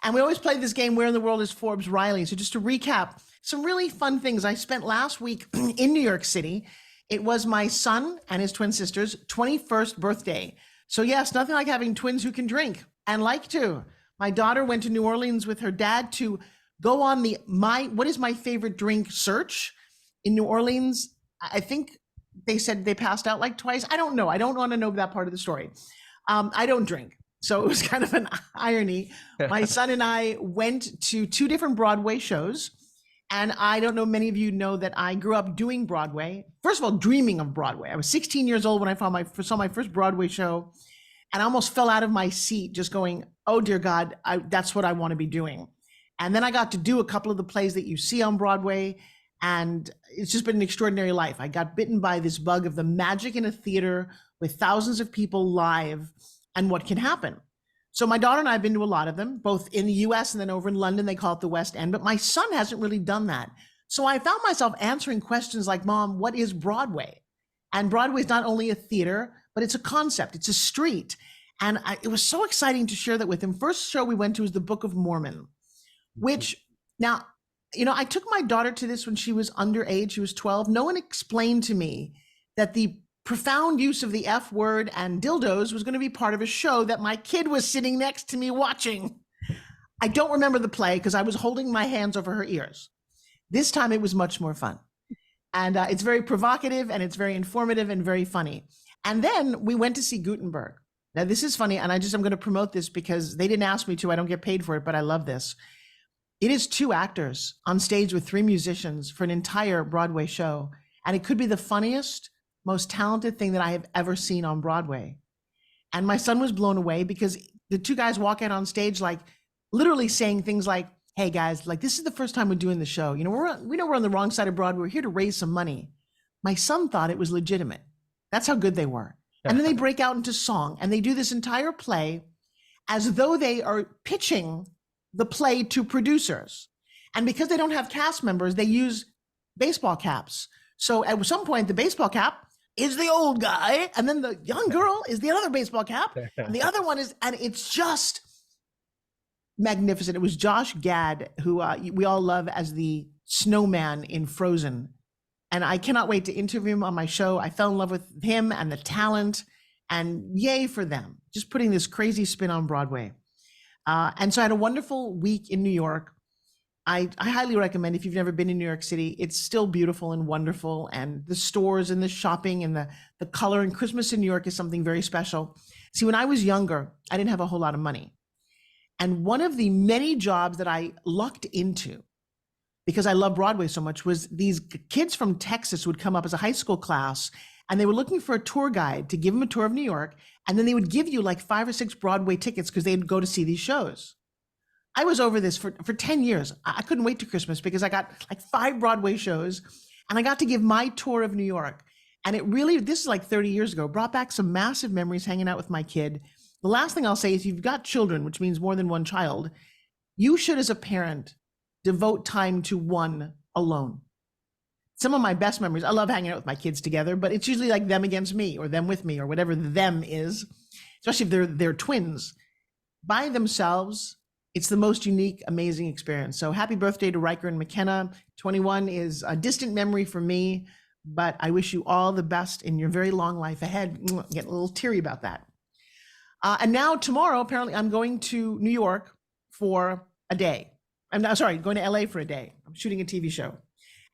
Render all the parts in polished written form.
And we always play this game, Where in the World is Forbes Riley? So just to recap, some really fun things. I spent last week in New York City. It was my son and his twin sister's 21st birthday. So yes, nothing like having twins who can drink and like to. My daughter went to New Orleans with her dad to go on the what is my favorite drink search in New Orleans. I think they said they passed out like twice. I don't know. I don't want to know that part of the story. I don't drink. So it was kind of an irony. My son and I went to two different Broadway shows. And I don't know, many of you know that I grew up doing Broadway. First of all, dreaming of Broadway. I was 16 years old when I saw my first Broadway show, and I almost fell out of my seat just going, oh dear God, that's what I want to be doing. And then I got to do a couple of the plays that you see on Broadway, and it's just been an extraordinary life. I got bitten by this bug of the magic in a theater with thousands of people live and what can happen. So my daughter and I have been to a lot of them, both in the US and then over in London. They call it the West End, but my son hasn't really done that. So I found myself answering questions like, Mom, what is Broadway? And Broadway is not only a theater, but it's a concept. It's a street. And it was so exciting to share that with him. First show we went to was the Book of Mormon, which now, I took my daughter to this when she was underage. She was 12. No one explained to me that the profound use of the F word and dildos was going to be part of a show that my kid was sitting next to me watching. I don't remember the play because I was holding my hands over her ears. This time it was much more fun. And it's very provocative and it's very informative and very funny. And then we went to see Gutenberg. Now this is funny, and I'm going to promote this because they didn't ask me to. I don't get paid for it, but I love this. It is 2 actors on stage with 3 musicians for an entire Broadway show. And it could be the funniest, most talented thing that I have ever seen on Broadway. And my son was blown away because the 2 guys walk out on stage, like literally saying things like, hey guys, like this is the first time we're doing the show. We know we're on the wrong side of Broadway. We're here to raise some money. My son thought it was legitimate. That's how good they were. And then they break out into song and they do this entire play as though they are pitching the play to producers. And because they don't have cast members, they use baseball caps. So at some point, the baseball cap is the old guy, and then the young girl is the other baseball cap, and the other one is, and it's just magnificent. It was Josh Gad, who we all love as the snowman in Frozen. And I cannot wait to interview him on my show. I fell in love with him and the talent, and yay for them, just putting this crazy spin on Broadway. And so I had a wonderful week in New York. I highly recommend, if you've never been in New York City, it's still beautiful and wonderful. And the stores and the shopping and the color, and Christmas in New York is something very special. See, when I was younger, I didn't have a whole lot of money. And one of the many jobs that I lucked into, because I love Broadway so much, was these kids from Texas would come up as a high school class, and they were looking for a tour guide to give them a tour of New York. And then they would give you like 5 or 6 Broadway tickets because they'd go to see these shows. I was over this for 10 years. I couldn't wait to Christmas because I got like 5 Broadway shows and I got to give my tour of New York. And it really, this is like 30 years ago, brought back some massive memories hanging out with my kid. The last thing I'll say is, if you've got children, which means more than one child, you should, as a parent, devote time to one alone. Some of my best memories, I love hanging out with my kids together, but it's usually like them against me or them with me or whatever them is, especially if they're twins. By themselves, it's the most unique, amazing experience. So happy birthday to Riker and McKenna. 21 is a distant memory for me, but I wish you all the best in your very long life ahead. Get a little teary about that. And now tomorrow, apparently I'm going to New York for a day. I'm not, sorry, going to LA for a day. I'm shooting a TV show.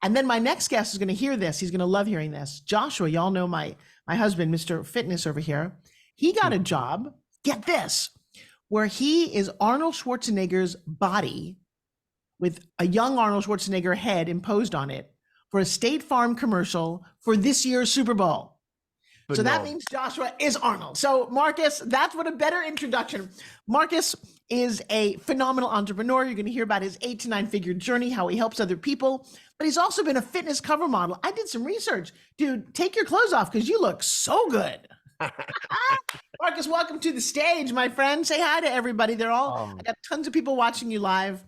And then my next guest is going to hear this. He's going to love hearing this. Joshua, y'all know my husband, Mr. Fitness over here. He got a job, get this, where he is Arnold Schwarzenegger's body with a young Arnold Schwarzenegger head imposed on it for a State Farm commercial for this year's Super Bowl. But so that means Joshua is Arnold. So Marcus, that's what a better introduction. Marcus is a phenomenal entrepreneur. You're going to hear about his 8 to 9 figure journey, how he helps other people, but he's also been a fitness cover model. I did some research. Dude, take your clothes off because you look so good. Marcus, welcome to the stage, my friend. Say hi to everybody. They're all, I got tons of people watching you live.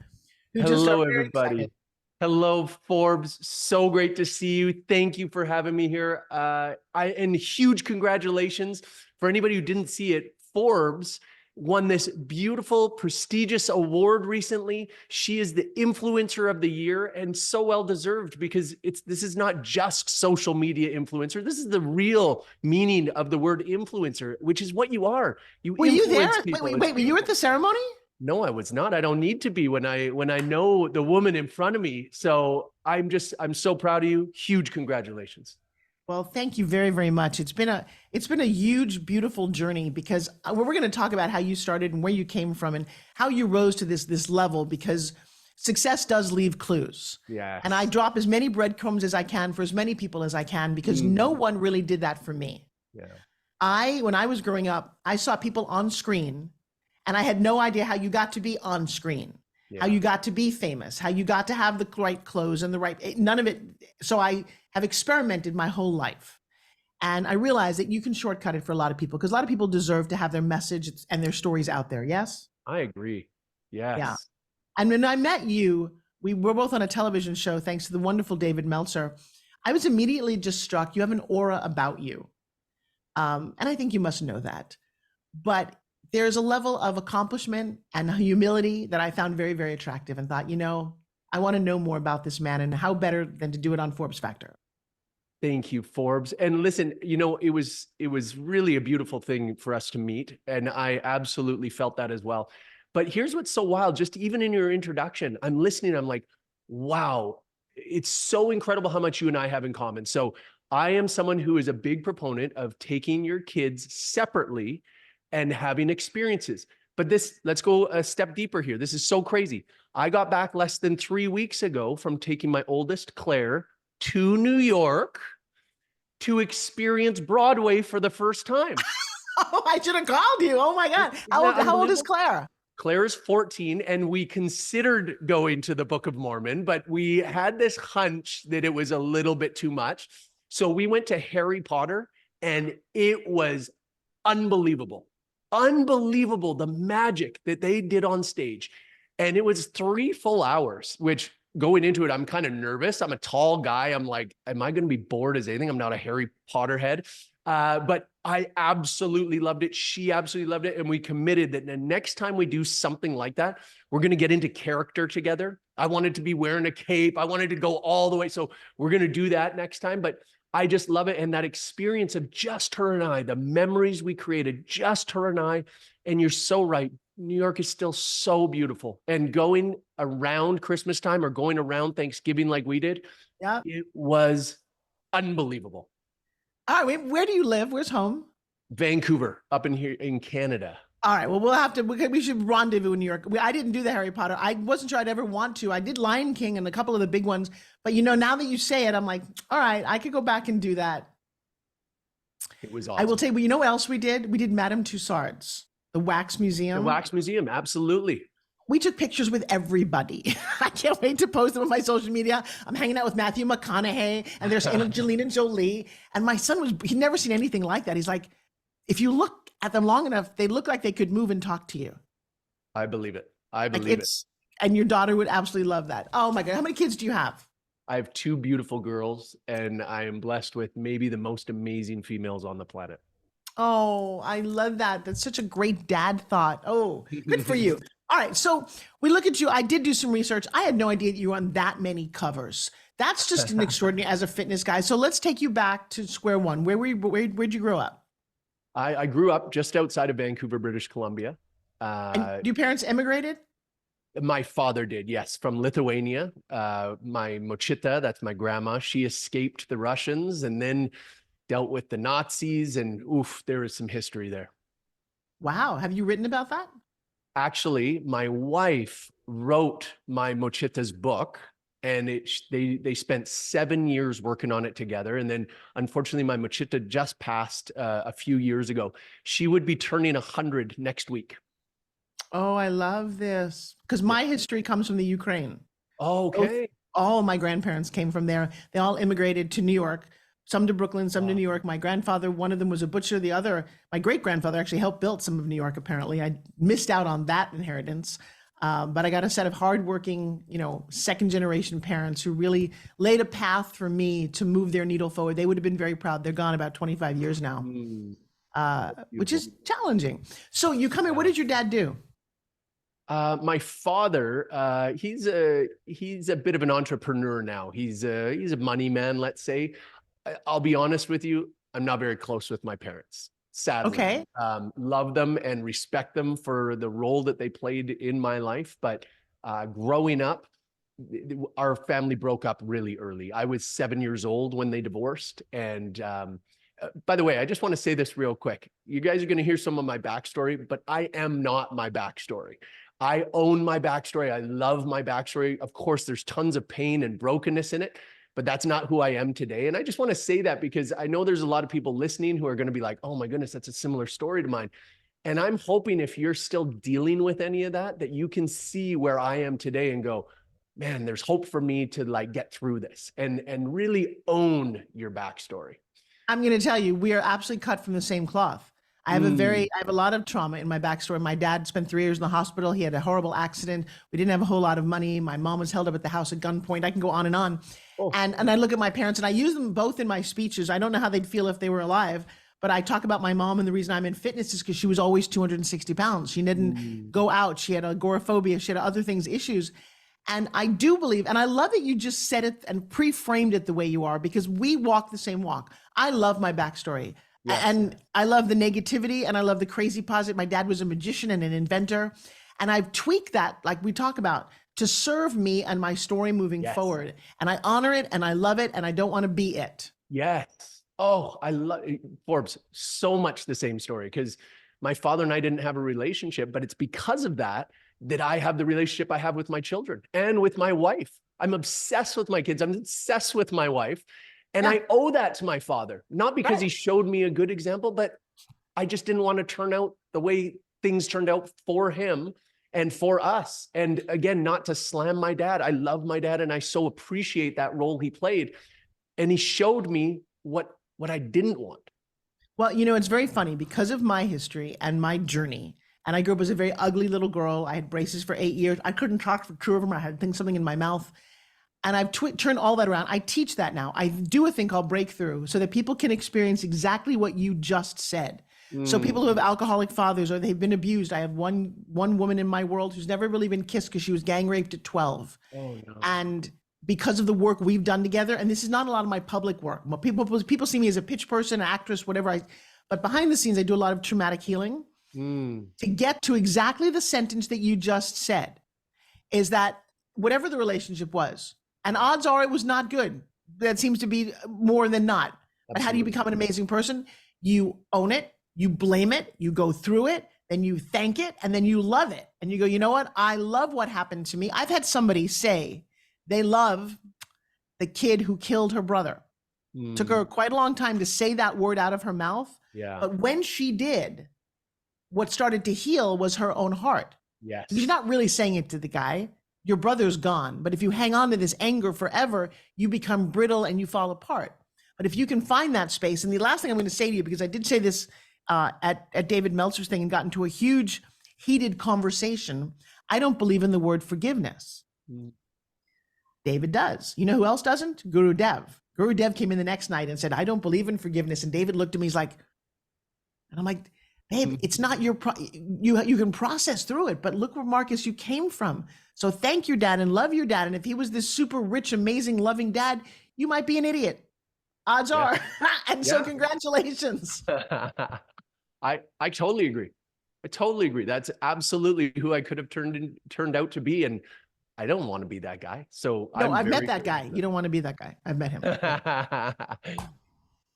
Hello, everybody. Excited. Hello, Forbes. So great to see you. Thank you for having me here. And huge congratulations for anybody who didn't see it. Forbes won this beautiful, prestigious award recently. She is the influencer of the year, and so well deserved, because this is not just social media influencer. This is the real meaning of the word influencer, which is what you are. Were you there? Influence people. Wait, were you at the ceremony? No, I was not. I don't need to be when I know the woman in front of me. So I'm so proud of you. Huge congratulations. Well, thank you very, very much. It's been a huge, beautiful journey, because we're going to talk about how you started and where you came from and how you rose to this level, because success does leave clues. Yeah. And I drop as many breadcrumbs as I can for as many people as I can, because no one really did that for me. Yeah. When I was growing up, I saw people on screen, and I had no idea how you got to be on screen. How you got to be famous, how you got to have the right clothes and the right, none of it. So I have experimented my whole life. And I realized that you can shortcut it for a lot of people, because a lot of people deserve to have their message and their stories out there. Yes? I agree. Yes. Yeah. And when I met you, we were both on a television show, thanks to the wonderful David Meltzer. I was immediately just struck. You have an aura about you. And I think you must know that. But there's a level of accomplishment and humility that I found very, very attractive, and thought, I want to know more about this man, and how better than to do it on Forbes Factor. Thank you, Forbes. And listen, it was really a beautiful thing for us to meet. And I absolutely felt that as well. But here's what's so wild. Just even in your introduction, I'm listening, I'm like, wow, it's so incredible how much you and I have in common. So I am someone who is a big proponent of taking your kids separately and having experiences. But let's go a step deeper here. This is so crazy. I got back less than 3 weeks ago from taking my oldest, Claire, to New York to experience Broadway for the first time. Oh, I should have called you. Oh my God. How old is Claire? Claire is 14, and we considered going to the Book of Mormon, but we had this hunch that it was a little bit too much. So we went to Harry Potter, and it was unbelievable. Unbelievable, the magic that they did on stage. And it was 3 full hours, which, going into it, I'm kind of nervous. I'm a tall guy. I'm like, am I going to be bored as anything? I'm not a Harry Potter head. But I absolutely loved it. She absolutely loved it. And we committed that the next time we do something like that, we're going to get into character together. I wanted to be wearing a cape. I wanted to go all the way. So we're going to do that next time. But I just love it. And that experience of just her and I, the memories we created, just her and I. And you're so right. New York is still so beautiful. And going around Christmas time or going around Thanksgiving like we did, it was unbelievable. All right, where do you live? Where's home? Vancouver, up in here in Canada. All right, well, we should rendezvous in New York. I didn't do the Harry Potter. I wasn't sure I'd ever want to. I did Lion King and a couple of the big ones. But now that you say it, I'm like, all right, I could go back and do that. It was awesome. I will tell you, you know what else we did? We did Madame Tussauds, the Wax Museum. The Wax Museum, absolutely. We took pictures with everybody. I can't wait to post them on my social media. I'm hanging out with Matthew McConaughey, and there's Angelina Jolie. And my son he'd never seen anything like that. He's like, if you look at them long enough, they look like they could move and talk to you. I believe it. I believe it. And your daughter would absolutely love that. Oh my God. How many kids do you have? I have 2 beautiful girls, and I am blessed with maybe the most amazing females on the planet. Oh, I love that. That's such a great dad thought. Oh, good for you. All right. So we look at you. I did do some research. I had no idea that you were on that many covers. That's just an extraordinary as a fitness guy. So let's take you back to square one. Where'd you grow up? I grew up just outside of Vancouver, British Columbia. And your parents emigrated? My father did, yes, from Lithuania. My mochita, that's my grandma, she escaped the Russians and then dealt with the Nazis, and oof, there is some history there. Wow. Have you written about that? Actually, my wife wrote my mochita's book, and they spent 7 years working on it together. And then unfortunately, my mochita just passed a few years ago. She would be turning 100 next week. Oh, I love this, because my history comes from the Ukraine. Okay. All my grandparents came from there. They all immigrated to New York, some to Brooklyn, some to New York. My grandfather, one of them was a butcher. The other, my great grandfather actually helped build some of New York, apparently. I missed out on that inheritance. But I got a set of hardworking, second generation parents who really laid a path for me to move their needle forward. They would have been very proud. They're gone about 25 years now. which is challenging. So you come here. What did your dad do? My father, he's a bit of an entrepreneur now. He's a money man, let's say. I'll be honest with you, I'm not very close with my parents, sadly. Okay. Love them and respect them for the role that they played in my life. But growing up, our family broke up really early. I was 7 years old when they divorced. And by the way, I just want to say this real quick. You guys are going to hear some of my backstory, but I am not my backstory. I own my backstory. I love my backstory. Of course, there's tons of pain and brokenness in it, but that's not who I am today. And I just want to say that because I know there's a lot of people listening who are going to be like, oh my goodness, that's a similar story to mine. And I'm hoping if you're still dealing with any of that, that you can see where I am today and go, man, there's hope for me to like get through this and really own your backstory. I'm going to tell you, we are absolutely cut from the same cloth. I have I have a lot of trauma in my backstory. My dad spent 3 years in the hospital. He had a horrible accident. We didn't have a whole lot of money. My mom was held up at the house at gunpoint. I can go on and on. Oh. And I look at my parents and I use them both in my speeches. I don't know how they'd feel if they were alive, but I talk about my mom, and the reason I'm in fitness is because she was always 260 pounds. She didn't go out. She had agoraphobia. She had other things, issues. And I do believe, and I love that you just said it and pre-framed it the way you are, because we walk the same walk. I love my backstory. Yes. And I love the negativity and I love the crazy positive. My dad was a magician and an inventor. And I've tweaked that, like we talk about, to serve me and my story moving forward. And I honor it and I love it and I don't want to be it. Yes. Oh, I love Forbes. So much the same story, because my father and I didn't have a relationship, but it's because of that I have the relationship I have with my children and with my wife. I'm obsessed with my kids. I'm obsessed with my wife. And I owe that to my father, not because he showed me a good example, but I just didn't want to turn out the way things turned out for him and for us. And again, not to slam my dad. I love my dad and I so appreciate that role he played. And he showed me what I didn't want. Well, you know, it's very funny because of my history and my journey. And I grew up as a very ugly little girl. I had braces for 8 years. I couldn't talk for 2 of them. I had something in my mouth. And I've turned all that around. I teach that now. I do a thing called Breakthrough so that people can experience exactly what you just said. So people who have alcoholic fathers or they've been abused. I have one woman in my world who's never really been kissed because she was gang raped at 12. Oh, no. And because of the work we've done together, and this is not a lot of my public work. People see me as a pitch person, an actress, whatever. But behind the scenes, I do a lot of traumatic healing. To get to exactly the sentence that you just said is that whatever the relationship was, and odds are it was not good. That seems to be more than not. Absolutely. But how do you become an amazing person? You own it, you blame it, you go through it, then you thank it, and then you love it. And you go, you know what? I love what happened to me. I've had somebody say they love the kid who killed her brother. Took her quite a long time to say that word out of her mouth. Yeah. But when she did, what started to heal was her own heart. Yes. You're not really saying it to the guy. Your brother's gone. But if you hang on to this anger forever, you become brittle and you fall apart. But if you can find that space, and the last thing I'm going to say to you, because I did say this at David Meltzer's thing and got into a huge heated conversation, I don't believe in the word forgiveness. David does. You know who else doesn't? Guru Dev. Guru Dev came in the next night and said, I don't believe in forgiveness. And David looked at me, he's like, and I'm like, babe, it's not your, you can process through it, but look where Marcus, you came from. So thank your dad and love your dad. And if he was this super rich, amazing, loving dad, you might be an idiot. Odds are. And so congratulations. I totally agree. I totally agree. That's absolutely who I could have turned out to be. And I don't want to be that guy. So no, I've met that guy. You don't want to be that guy. I've met him.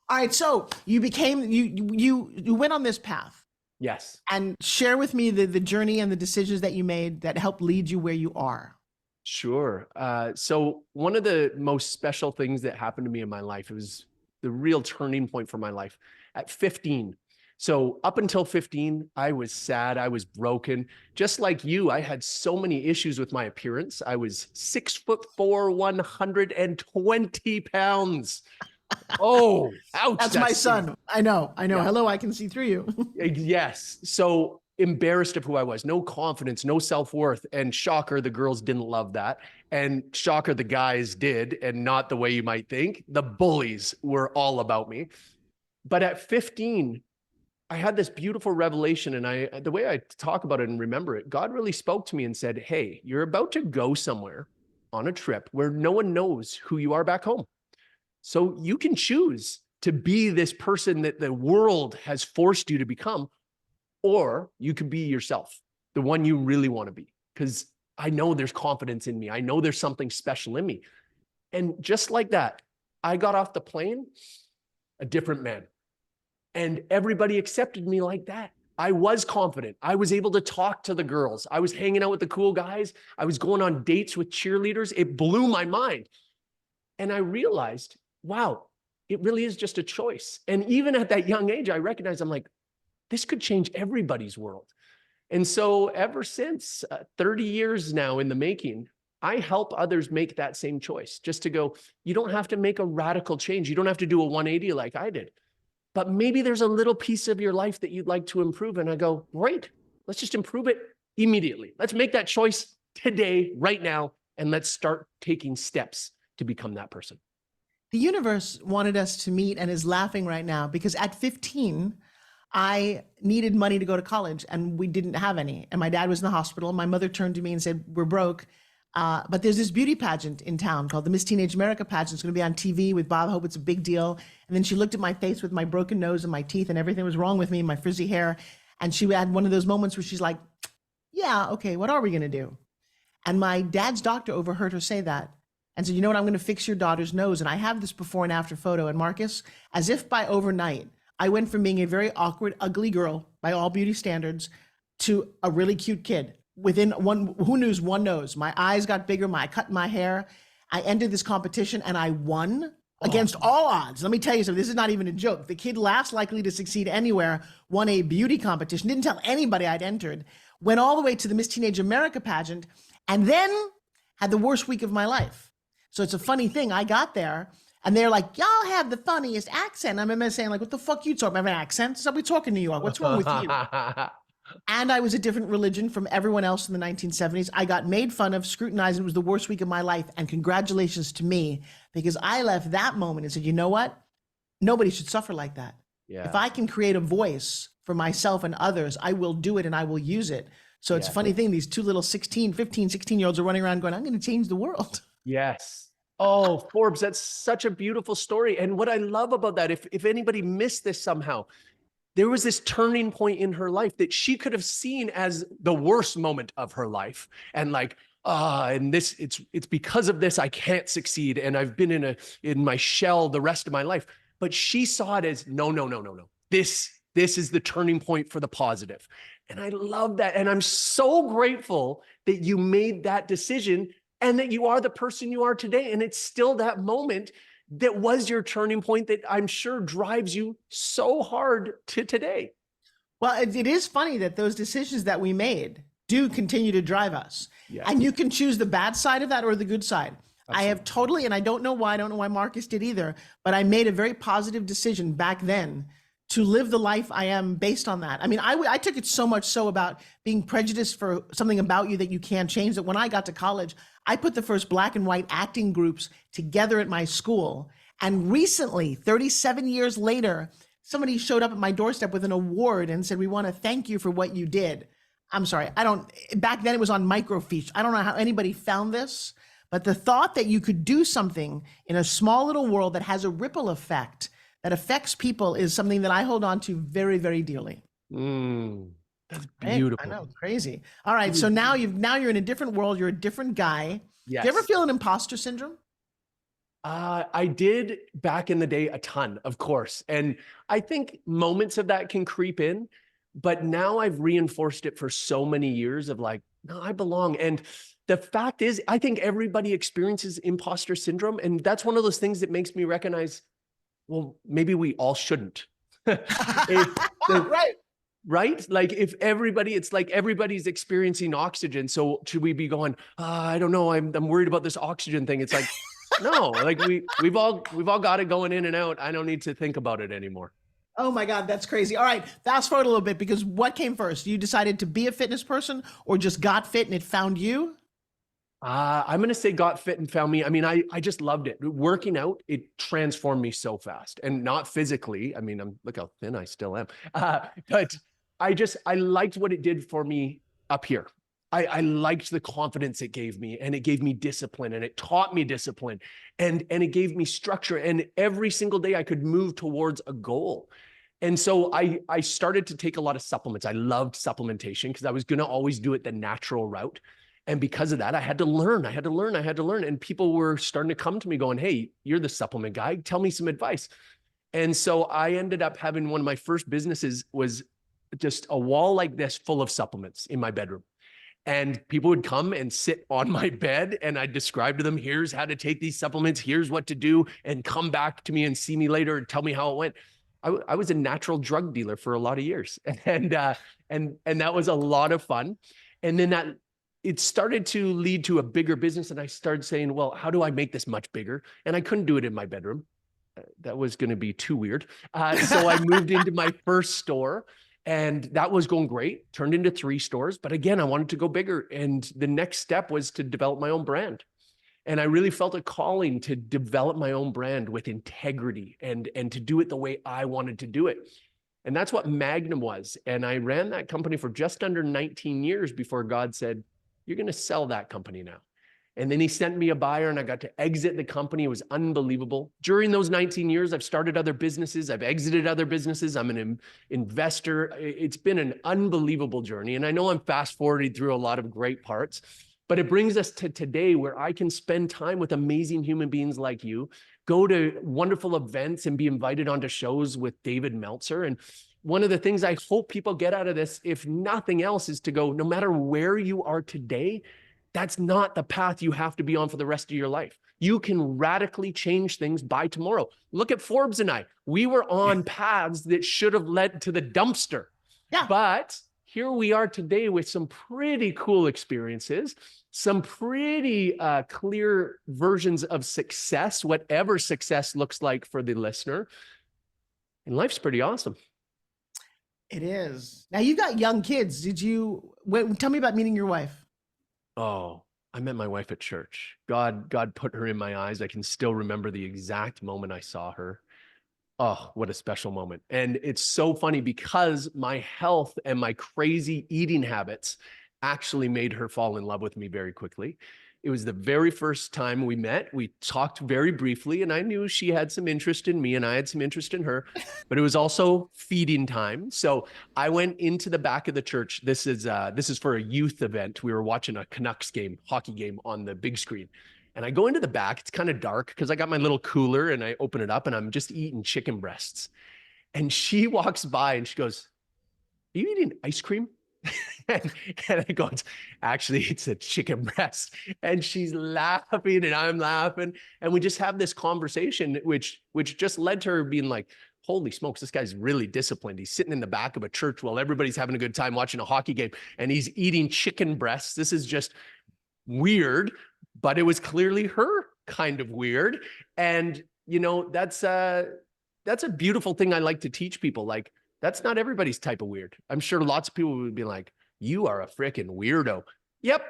All right. So you became, you went on this path. Yes. And share with me the journey and the decisions that you made that helped lead you where you are. Sure. So one of the most special things that happened to me in my life, it was the real turning point for my life at 15. So up until 15, I was sad. I was broken. Just like you, I had so many issues with my appearance. I was 6'4", 120 pounds. Oh, ouch. That's my son. I know. Yeah. Hello, I can see through you. Yes. So embarrassed of who I was, no confidence, no self-worth. And shocker, the girls didn't love that. And shocker, the guys did, and not the way you might think. The bullies were all about me. But at 15, I had this beautiful revelation, and the way I talk about it and remember it, God really spoke to me and said, hey, you're about to go somewhere on a trip where no one knows who you are back home. So you can choose to be this person that the world has forced you to become, or you can be yourself, the one you really want to be. Because I know there's confidence in me. I know there's something special in me. And just like that, I got off the plane, a different man. And everybody accepted me like that. I was confident. I was able to talk to the girls. I was hanging out with the cool guys. I was going on dates with cheerleaders. It blew my mind. And I realized, wow, it really is just a choice. And even at that young age, I recognized, I'm like, this could change everybody's world. And so ever since 30 years now in the making, I help others make that same choice, just to go, you don't have to make a radical change. You don't have to do a 180 like I did. But maybe there's a little piece of your life that you'd like to improve. And I go, great, let's just improve it immediately. Let's make that choice today, right now, and let's start taking steps to become that person. The universe wanted us to meet and is laughing right now because at 15, I needed money to go to college and we didn't have any. And my dad was in the hospital. My mother turned to me and said, we're broke. But there's this beauty pageant in town called the Miss Teenage America pageant. It's going to be on TV with Bob Hope. It's a big deal. And then she looked at my face with my broken nose and my teeth and everything was wrong with me, my frizzy hair. And she had one of those moments where she's like, yeah, okay, what are we going to do? And my dad's doctor overheard her say that and said, you know what, I'm going to fix your daughter's nose. And I have this before and after photo. And Marcus, as if by overnight, I went from being a very awkward, ugly girl by all beauty standards to a really cute kid. Within one, who knew one nose, my eyes got bigger, I cut my hair. I entered this competition and I won against all odds. Let me tell you something, this is not even a joke. The kid last likely to succeed anywhere won a beauty competition, didn't tell anybody I'd entered, went all the way to the Miss Teenage America pageant, and then had the worst week of my life. So it's a funny thing, I got there and they're like, y'all have the funniest accent. I remember saying like, what the fuck you talking about? I have an accent? So we talk in New York, what's wrong with you? And I was a different religion from everyone else in the 1970s. I got made fun of, scrutinized, and it was the worst week of my life. And congratulations to me, because I left that moment and said, you know what? Nobody should suffer like that. Yeah. If I can create a voice for myself and others, I will do it and I will use it. So it's a funny thing. These two little 15, 16-year-olds are running around going, I'm going to change the world. Yes. Oh, Forbes, that's such a beautiful story. And what I love about that, if anybody missed this somehow, there was this turning point in her life that she could have seen as the worst moment of her life. And like, and this, it's because of this, I can't succeed. And I've been in my shell the rest of my life. But she saw it as, no. This is the turning point for the positive. And I love that. And I'm so grateful that you made that decision and that you are the person you are today. And it's still that moment that was your turning point that I'm sure drives you so hard to today. Well, it is funny that those decisions that we made do continue to drive us. Yes. And you can choose the bad side of that or the good side. Absolutely. I have totally, and I don't know why Marcus did either, but I made a very positive decision back then to live the life I am based on that. I mean, I took it so much so about being prejudiced for something about you that you can't change, that when I got to college, I put the first black and white acting groups together at my school. And recently, 37 years later, somebody showed up at my doorstep with an award and said, we want to thank you for what you did. I'm sorry, back then it was on microfiche. I don't know how anybody found this, but the thought that you could do something in a small little world that has a ripple effect that affects people is something that I hold on to very, very dearly. That's beautiful. I know, crazy. All right, so now you're in a different world. You're a different guy. Yes. Do you ever feel an imposter syndrome? I did back in the day a ton, of course. And I think moments of that can creep in, but now I've reinforced it for so many years of like, no, I belong. And the fact is, I think everybody experiences imposter syndrome. And that's one of those things that makes me recognize, well, maybe we all shouldn't. Right. Right? Like if everybody, it's like everybody's experiencing oxygen. So should we be going, I don't know, I'm worried about this oxygen thing. It's like, no, like we've all got it going in and out. I don't need to think about it anymore. Oh my God, that's crazy. All right, fast forward a little bit, because what came first? You decided to be a fitness person or just got fit and it found you? I'm going to say got fit and found me. I mean, I just loved it. Working out, it transformed me so fast, and not physically. I mean, look how thin I still am. But I liked what it did for me up here. I liked the confidence it gave me, and it gave me discipline, and it taught me discipline, and it gave me structure. And every single day I could move towards a goal. And so I started to take a lot of supplements. I loved supplementation because I was going to always do it the natural route. And because of that, I had to learn. And people were starting to come to me going, hey, you're the supplement guy. Tell me some advice. And so I ended up having one of my first businesses was just a wall like this full of supplements in my bedroom. And people would come and sit on my bed, and I'd describe to them, here's how to take these supplements, here's what to do, and come back to me and see me later and tell me how it went. I was a natural drug dealer for a lot of years. And that was a lot of fun. And then it started to lead to a bigger business. And I started saying, well, how do I make this much bigger? And I couldn't do it in my bedroom. That was going to be too weird. So I moved into my first store, and that was going great, turned into 3 stores. But again, I wanted to go bigger. And the next step was to develop my own brand. And I really felt a calling to develop my own brand with integrity and to do it the way I wanted to do it. And that's what Magnum was. And I ran that company for just under 19 years before God said, you're going to sell that company now. And then he sent me a buyer, and I got to exit the company. It was unbelievable. During those 19 years, I've started other businesses. I've exited other businesses. I'm an investor. It's been an unbelievable journey. And I know I'm fast forwarding through a lot of great parts, but it brings us to today where I can spend time with amazing human beings like you, go to wonderful events and be invited onto shows with David Meltzer. And one of the things I hope people get out of this, if nothing else, is to go, no matter where you are today, that's not the path you have to be on for the rest of your life. You can radically change things by tomorrow. Look at Forbes and I. We were on paths that should have led to the dumpster. Yeah. But here we are today with some pretty cool experiences, some pretty clear versions of success, whatever success looks like for the listener. And life's pretty awesome. It is. Now, you got young kids. Tell me about meeting your wife. Oh, I met my wife at church. God put her in my eyes. I can still remember the exact moment I saw her. Oh, what a special moment. And it's so funny because my health and my crazy eating habits actually made her fall in love with me very quickly. It was the very first time we met. We talked very briefly, and I knew she had some interest in me and I had some interest in her, but it was also feeding time. So I went into the back of the church. This is for a youth event. We were watching a Canucks game, hockey game on the big screen. And I go into the back. It's kind of dark because I got my little cooler, and I open it up, and I'm just eating chicken breasts. And she walks by and she goes, "Are you eating ice cream?" And I go, actually, it's a chicken breast. And she's laughing and I'm laughing. And we just have this conversation, which just led to her being like, holy smokes, this guy's really disciplined. He's sitting in the back of a church while everybody's having a good time watching a hockey game, and he's eating chicken breasts. This is just weird, but it was clearly her kind of weird. And, that's a beautiful thing I like to teach people. Like, that's not everybody's type of weird. I'm sure lots of people would be like, you are a freaking weirdo. Yep.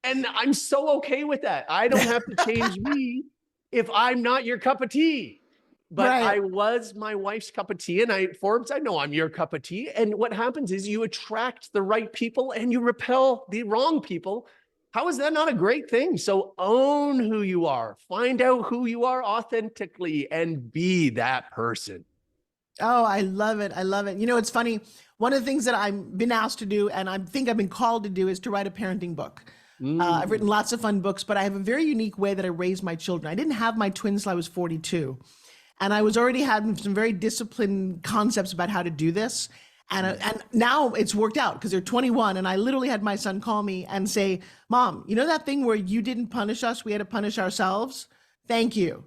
And I'm so okay with that. I don't have to change me if I'm not your cup of tea. But Right. I was my wife's cup of tea. And Forbes, I know I'm your cup of tea. And what happens is you attract the right people and you repel the wrong people. How is that not a great thing? So own who you are. Find out who you are authentically and be that person. Oh, I love it. I love it. It's funny. One of the things that I've been asked to do, and I think I've been called to do, is to write a parenting book. I've written lots of fun books, but I have a very unique way that I raise my children. I didn't have my twins till I was 42. And I was already having some very disciplined concepts about how to do this. And now it's worked out because they're 21. And I literally had my son call me and say, Mom, that thing where you didn't punish us, we had to punish ourselves? Thank you.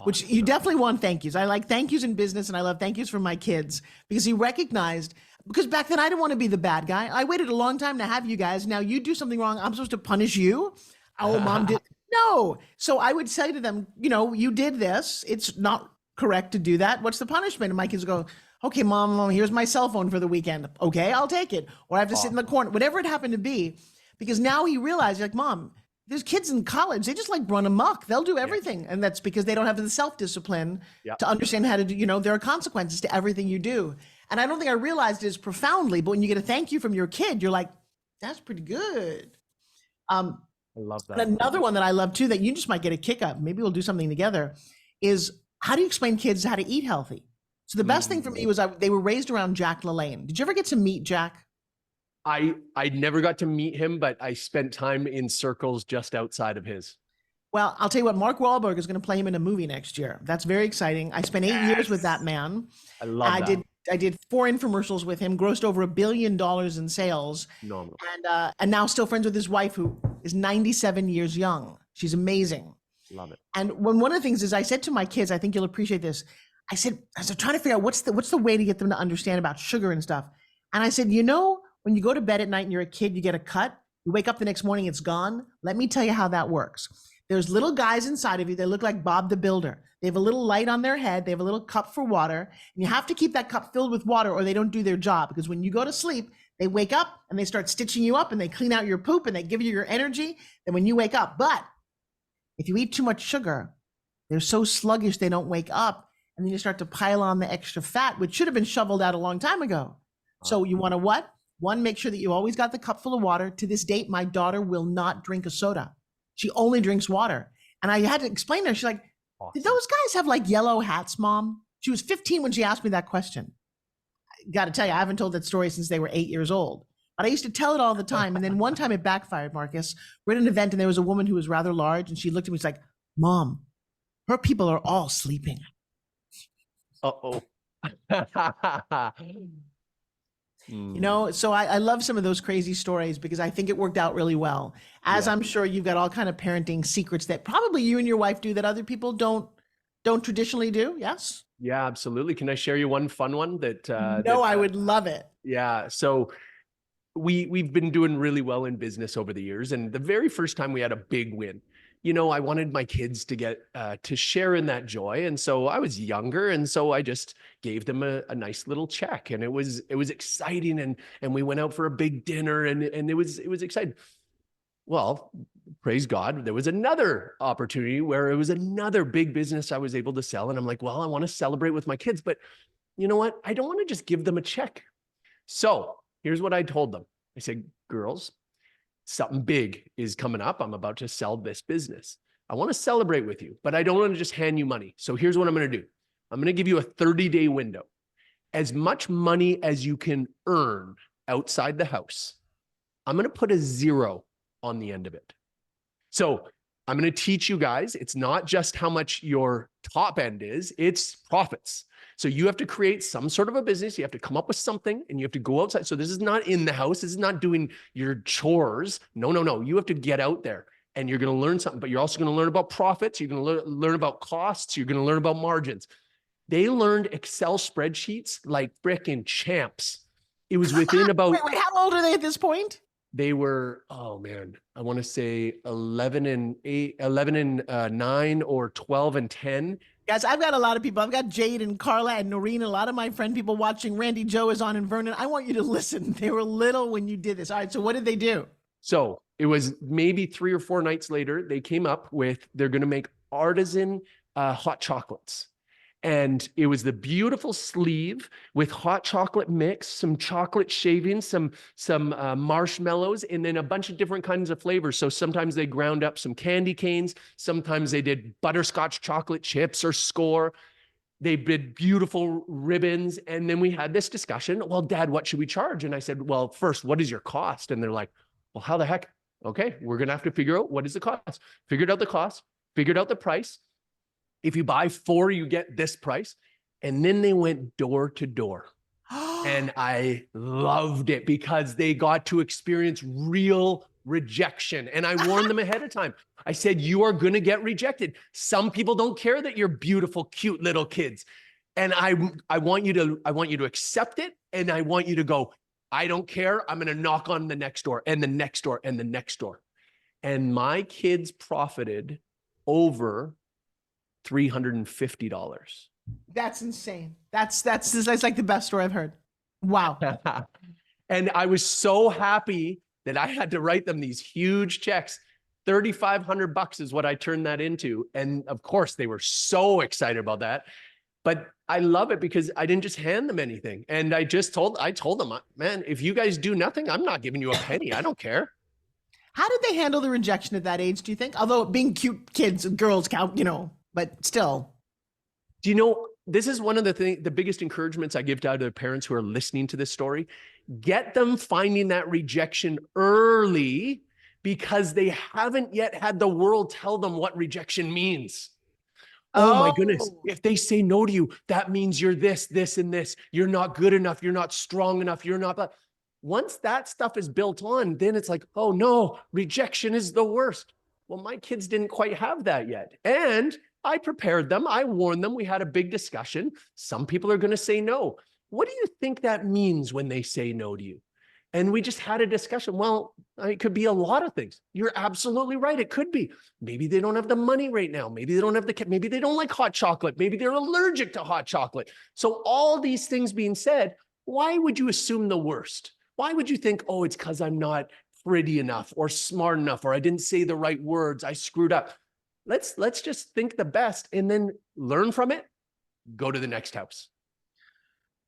Which you definitely want thank yous. I like thank yous in business, and I love thank yous from my kids because he recognized, because back then I didn't want to be the bad guy. I waited a long time to have you guys. Now you do something wrong, I'm supposed to punish you? Oh, Mom did. No. So I would say to them, you did this. It's not correct to do that. What's the punishment? And my kids go, okay, Mom, here's my cell phone for the weekend. Okay, I'll take it. Or I have to sit in the corner, whatever it happened to be. Because now he realized, like, Mom, there's kids in college, they just like run amok. They'll do everything. And that's because they don't have the self-discipline Yeah. to understand how to do, there are consequences to everything you do. And I don't think I realized it as profoundly, but when you get a thank you from your kid, you're like, that's pretty good. I love that. And another one that I love too, that you just might get a kick up, maybe we'll do something together, is how do you explain kids how to eat healthy? So the best thing for me was they were raised around Jack LaLanne. Did you ever get to meet Jack? I never got to meet him, but I spent time in circles just outside of his. Well, I'll tell you what, Mark Wahlberg is going to play him in a movie next year. That's very exciting. I spent 8 years with that man. I love that. I did 4 infomercials with him, grossed over $1 billion in sales. Phenomenal. And now still friends with his wife, who is 97 years young. She's amazing. Love it. And one of the things is I said to my kids, I think you'll appreciate this. I was trying to figure out what's the way to get them to understand about sugar and stuff. And I said, when you go to bed at night and you're a kid, you get a cut, you wake up the next morning, it's gone. Let me tell you how that works. There's little guys inside of you. They look like Bob the Builder. They have a little light on their head. They have a little cup for water. And you have to keep that cup filled with water or they don't do their job. Because when you go to sleep, they wake up and they start stitching you up and they clean out your poop and they give you your energy. Then when you wake up, but if you eat too much sugar, they're so sluggish they don't wake up. And then you start to pile on the extra fat, which should have been shoveled out a long time ago. So you want to what? One, make sure that you always got the cup full of water. To this date, my daughter will not drink a soda. She only drinks water. And I had to explain to her, she's like, did those guys have like yellow hats, Mom? She was 15 when she asked me that question. I got to tell you, I haven't told that story since they were 8 years old. But I used to tell it all the time. And then one time it backfired, Marcus. We're at an event and there was a woman who was rather large and she looked at me, she's like, Mom, her people are all sleeping. Uh-oh. So I love some of those crazy stories because I think it worked out really well. As I'm sure you've got all kind of parenting secrets that probably you and your wife do that other people don't traditionally do. Yes? Yeah, absolutely. Can I share you one fun one that I would love it. Yeah. So we've been doing really well in business over the years. And the very first time we had a big win, I wanted my kids to get to share in that joy. And so I was younger. And so I just gave them a nice little check. And it was exciting. And we went out for a big dinner and it was exciting. Well, praise God, there was another opportunity where it was another big business I was able to sell. And I'm like, well, I want to celebrate with my kids, but you know what? I don't want to just give them a check. So here's what I told them. I said, girls, something big is coming up. I'm about to sell this business. I want to celebrate with you, but I don't want to just hand you money. So here's what I'm going to do. I'm going to give you a 30-day window. As much money as you can earn outside the house, I'm going to put a 0 on the end of it. So I'm going to teach you guys, it's not just how much your top end is, it's profits. So you have to create some sort of a business. You have to come up with something and you have to go outside. So this is not in the house. This is not doing your chores. No. You have to get out there and you're going to learn something, but you're also going to learn about profits. You're going to learn about costs. You're going to learn about margins. They learned Excel spreadsheets like frickin' champs. It was within about... Wait, how old are they at this point? They were, oh man, I want to say 11 and 9 or 12 and 10. Guys, I've got a lot of people. I've got Jade and Carla and Noreen, a lot of my friend people watching. Randy Joe is on in Vernon. I want you to listen. They were little when you did this. All right, so what did they do? So it was maybe 3 or 4 nights later, they came up with, they're going to make artisan hot chocolates. And it was the beautiful sleeve with hot chocolate mix, some chocolate shavings, some marshmallows, and then a bunch of different kinds of flavors. So sometimes they ground up some candy canes. Sometimes they did butterscotch chocolate chips or Score. They did beautiful ribbons. And then we had this discussion. Well, Dad, what should we charge? And I said, well, first, what is your cost? And they're like, well, how the heck? Okay, we're going to have to figure out what is the cost. Figured out the cost, figured out the price. If you buy 4, you get this price. And then they went door to door. And I loved it because they got to experience real rejection. And I warned them ahead of time. I said, you are going to get rejected. Some people don't care that you're beautiful, cute little kids. And I want you to accept it. And I want you to go, I don't care. I'm going to knock on the next door and the next door and the next door. And my kids profited over $350. That's insane. That's like the best story I've heard. Wow. And I was so happy that I had to write them these huge checks. $3,500 is what I turned that into. And of course, they were so excited about that. But I love it because I didn't just hand them anything. And I told them, man, if you guys do nothing, I'm not giving you a penny. I don't care. How did they handle the rejection at that age, do you think? Although being cute kids and girls count, but still. Do you know, this is one of the biggest encouragements I give to other parents who are listening to this story. Get them finding that rejection early because they haven't yet had the world tell them what rejection means. Oh my goodness. If they say no to you, that means you're this, this, and this. You're not good enough. You're not strong enough. You're not. Once that stuff is built on, then it's like, oh no, rejection is the worst. Well, my kids didn't quite have that yet. And I prepared them. I warned them. We had a big discussion. Some people are going to say no. What do you think that means when they say no to you? And we just had a discussion. Well, it could be a lot of things. You're absolutely right. It could be. Maybe they don't have the money right now. Maybe they don't have maybe they don't like hot chocolate. Maybe they're allergic to hot chocolate. So all these things being said, why would you assume the worst? Why would you think, oh, it's because I'm not pretty enough or smart enough, or I didn't say the right words, I screwed up. Let's just think the best and then learn from it. Go to the next house.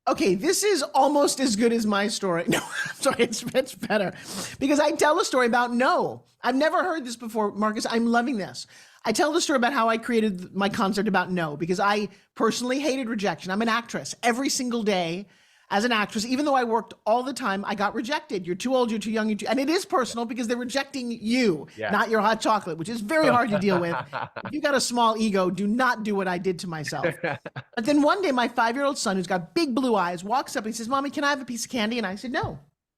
Okay, this is almost as good as my story. No, I'm sorry, it's better. Because I tell a story about no. I've never heard this before, Marcus. I'm loving this. I tell the story about how I created my concept about no, because I personally hated rejection. I'm an actress. Every single day as an actress, even though I worked all the time, I got rejected. You're too old, you're too young, and it is personal because they're rejecting you, not your hot chocolate, which is very hard to deal with. If you got a small ego, do not do what I did to myself. But then one day, my 5-year-old son, who's got big blue eyes, walks up and he says, "Mommy, can I have a piece of candy?" And I said, "No."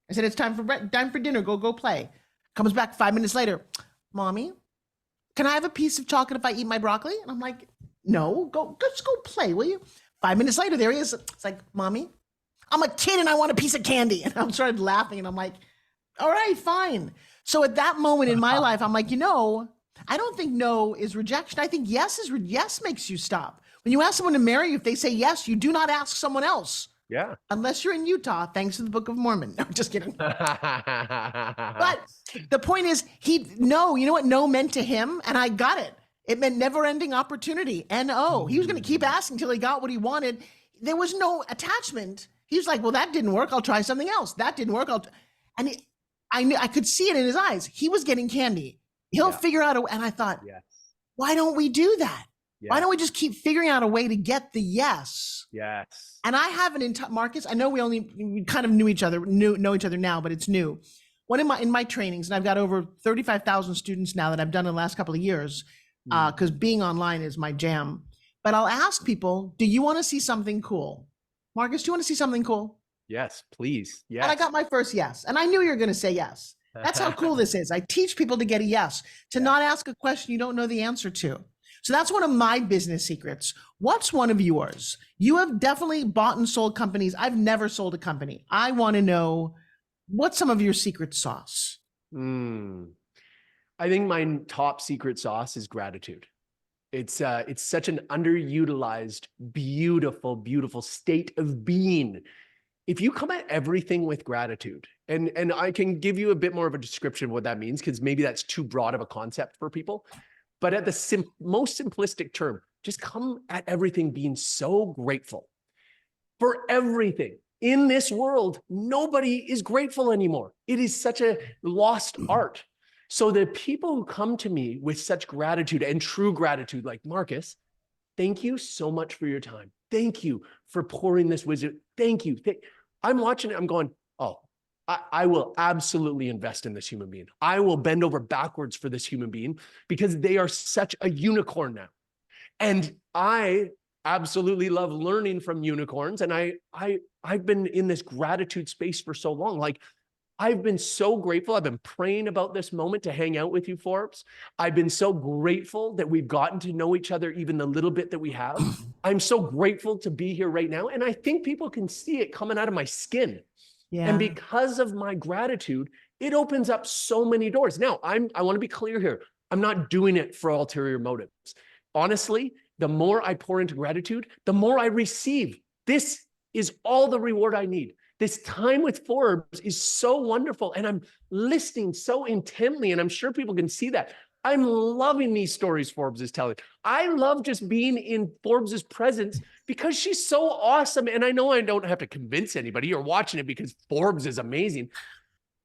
I said, "It's time for dinner. Go play." Comes back 5 minutes later, "Mommy, can I have a piece of chocolate if I eat my broccoli?" And I'm like, "No, just go play, will you?" 5 minutes later, there he is. It's like, "Mommy, I'm a kid and I want a piece of candy." And I started laughing and I'm like, all right, fine. So at that moment in my life, I'm like, I don't think no is rejection. I think yes makes you stop. When you ask someone to marry you, if they say yes, you do not ask someone else. Yeah. Unless you're in Utah, thanks to the Book of Mormon. No, just kidding. But the point is, you know what no meant to him? And I got it. It meant never-ending opportunity. N-O. He was going to keep asking until he got what he wanted. There was no attachment. He was like, well, that didn't work. I'll try something else. That didn't work. I could see it in his eyes. He was getting candy. He'll figure out and I thought, why don't we do that? Why don't we just keep figuring out a way to get the yes? Yes. And I haven't, Marcus, I know we kind of know each other now, but it's new. In my trainings, and I've got over 35,000 students now that I've done in the last couple of years, because being online is my jam. But I'll ask people, do you want to see something cool? Marcus, do you want to see something cool? Yes, please. Yes. And I got my first yes. And I knew you were going to say yes. That's how cool this is. I teach people to get a yes, to not ask a question you don't know the answer to. So that's one of my business secrets. What's one of yours? You have definitely bought and sold companies. I've never sold a company. I want to know what's some of your secret sauce? I think my top secret sauce is gratitude. It's such an underutilized, beautiful, beautiful state of being. If you come at everything with gratitude, and I can give you a bit more of a description of what that means, because maybe that's too broad of a concept for people. But at the most simplistic term, just come at everything being so grateful for everything. In this world, nobody is grateful anymore. It is such a lost art. So the people who come to me with such gratitude and true gratitude, like Marcus, thank you so much for your time. Thank you for pouring this wisdom. Thank you. I'm watching it. I'm going, oh, I will absolutely invest in this human being. I will bend over backwards for this human being because they are such a unicorn now. And I absolutely love learning from unicorns. And I've been in this gratitude space for so long. Like, I've been so grateful. I've been praying about this moment to hang out with you, Forbes. I've been so grateful that we've gotten to know each other, even the little bit that we have. I'm so grateful to be here right now. And I think people can see it coming out of my skin. Yeah. And because of my gratitude, it opens up so many doors. Now, I want to be clear here. I'm not doing it for ulterior motives. Honestly, the more I pour into gratitude, the more I receive. This is all the reward I need. This time with Forbes is so wonderful. And I'm listening so intently. And I'm sure people can see that. I'm loving these stories Forbes is telling. I love just being in Forbes's presence because she's so awesome. And I know I don't have to convince anybody. You're watching it because Forbes is amazing.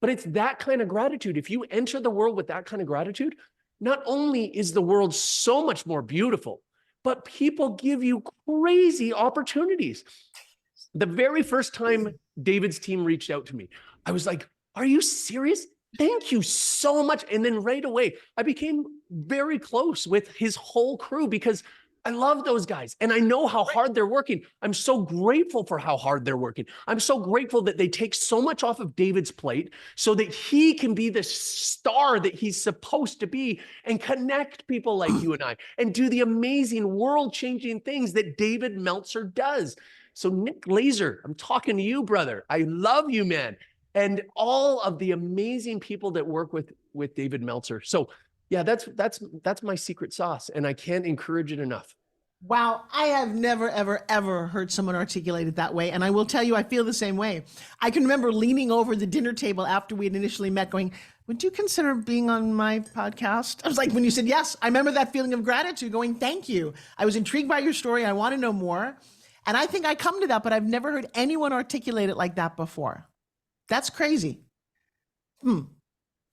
But it's that kind of gratitude. If you enter the world with that kind of gratitude, not only is the world so much more beautiful, but people give you crazy opportunities. The very first time David's team reached out to me, I was like, are you serious? Thank you so much. And then right away, I became very close with his whole crew because I love those guys and I know how hard they're working. I'm so grateful for how hard they're working. I'm so grateful that they take so much off of David's plate so that he can be the star that he's supposed to be and connect people like you and I and do the amazing world-changing things that David Meltzer does. So Nick Laser, I'm talking to you, brother. I love you, man. And all of the amazing people that work with David Meltzer. So yeah, that's my secret sauce, and I can't encourage it enough. Wow, I have never, ever, ever heard someone articulate it that way. And I will tell you, I feel the same way. I can remember leaning over the dinner table after we had initially met going, would you consider being on my podcast? I was like, when you said yes, I remember that feeling of gratitude going, thank you. I was intrigued by your story. I want to know more. And I think I come to that, but I've never heard anyone articulate it like that before. That's crazy. And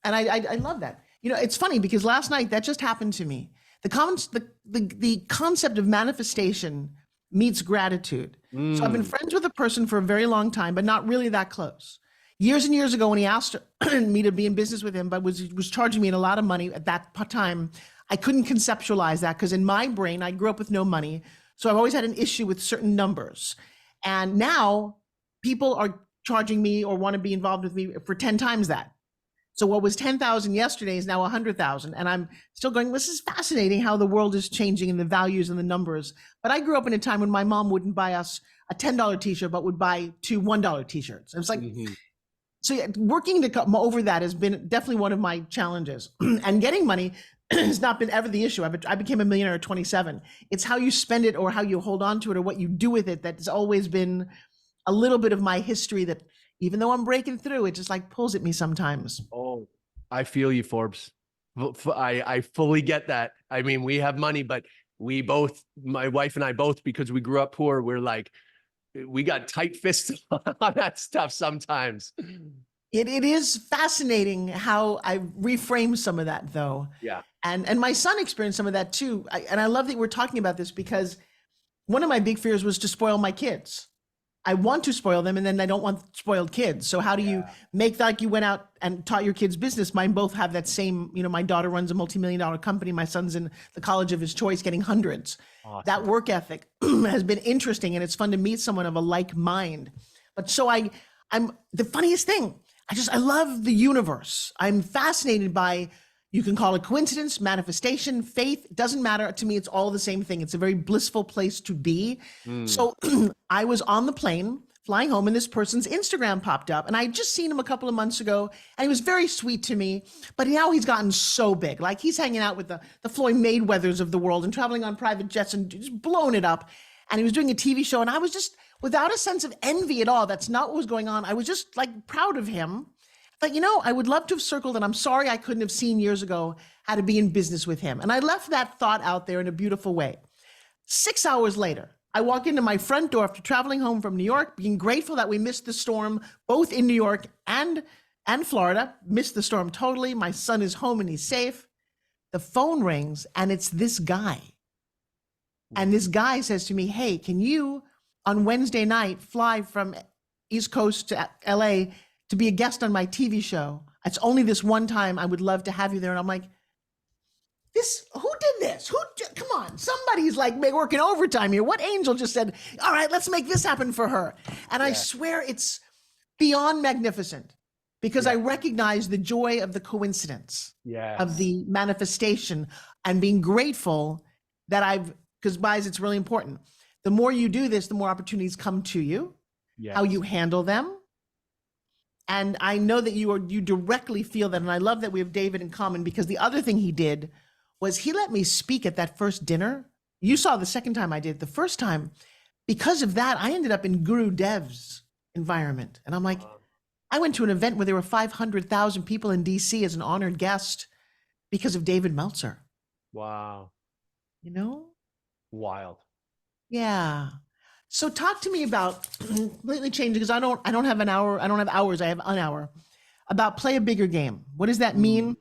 I love that. You know, it's funny because last night that just happened to me. The concept of manifestation meets gratitude. So I've been friends with a person for a very long time, but not really that close. Years and years ago, when he asked me to be in business with him, but was charging me a lot of money at that time, I couldn't conceptualize that because in my brain, I grew up with no money. So I've always had an issue with certain numbers. And now people are charging me or want to be involved with me for 10 times that. So what was 10,000 yesterday is now 100,000. And I'm still going, this is fascinating how the world is changing and the values and the numbers. But I grew up in a time when my mom wouldn't buy us a $10 t-shirt, but would buy two $1 t-shirts. It was like, so yeah, working to come over that has been definitely one of my challenges. And getting money has not been ever the issue. I became a millionaire at 27. It's how you spend it or how you hold on to it or what you do with it that's always been a little bit of my history that even though I'm breaking through, it just like pulls at me sometimes. Oh, I feel you, Forbes. I fully get that. I mean, we have money, but we both, my wife and I both, because we grew up poor, we're like, we got tight fists on that stuff sometimes. It is fascinating how I reframe some of that though. Yeah. And my son experienced some of that too. And I love that we're talking about this because one of my big fears was to spoil my kids. I want to spoil them and then I don't want spoiled kids. So how do you make that, like you went out and taught your kids business? Mine both have that same, you know, my daughter runs a multi-million-dollar company. My son's in the college of his choice getting hundreds. Awesome. That work ethic has been interesting and it's fun to meet someone of a like mind. But so I'm the funniest thing. I love the universe. I'm fascinated by, you can call it coincidence, manifestation, faith, it doesn't matter. To me, it's all the same thing. It's a very blissful place to be. So I was on the plane flying home and this person's Instagram popped up and I had just seen him a couple of months ago and he was very sweet to me, but now he's gotten so big. Like he's hanging out with the Floyd Mayweathers of the world and traveling on private jets and just blowing it up. And he was doing a TV show and I was just, without a sense of envy at all, that's not what was going on. I was just like proud of him. But, you know, I would love to have circled, and I'm sorry I couldn't have seen years ago how to be in business with him. And I left that thought out there in a beautiful way. 6 hours later, I walk into my front door after traveling home from New York, being grateful that we missed the storm, both in New York and Florida. Missed the storm totally. My son is home and he's safe. The phone rings, and it's this guy. And this guy says to me, hey, can you, on Wednesday night, fly from East Coast to LA to be a guest on my TV show? It's only this one time. I would love to have you there. And I'm like, who did this? Come on, somebody's like working overtime here. What angel just said, all right, let's make this happen for her? And I swear it's beyond magnificent because I recognize the joy of the coincidence, of the manifestation, and being grateful that because guys, it's really important. The more you do this, the more opportunities come to you, how you handle them. And I know that you directly feel that. And I love that we have David in common because the other thing he did was he let me speak at that first dinner. You saw the second time I did. The first time, because of that, I ended up in Guru Dev's environment. And I'm like, I went to an event where there were 500,000 people in DC as an honored guest because of David Meltzer, Wow. you know? Wild. Yeah. So talk to me about completely changing because I don't have an hour, I don't have hours, I have an hour. About play a bigger game. What does that mean?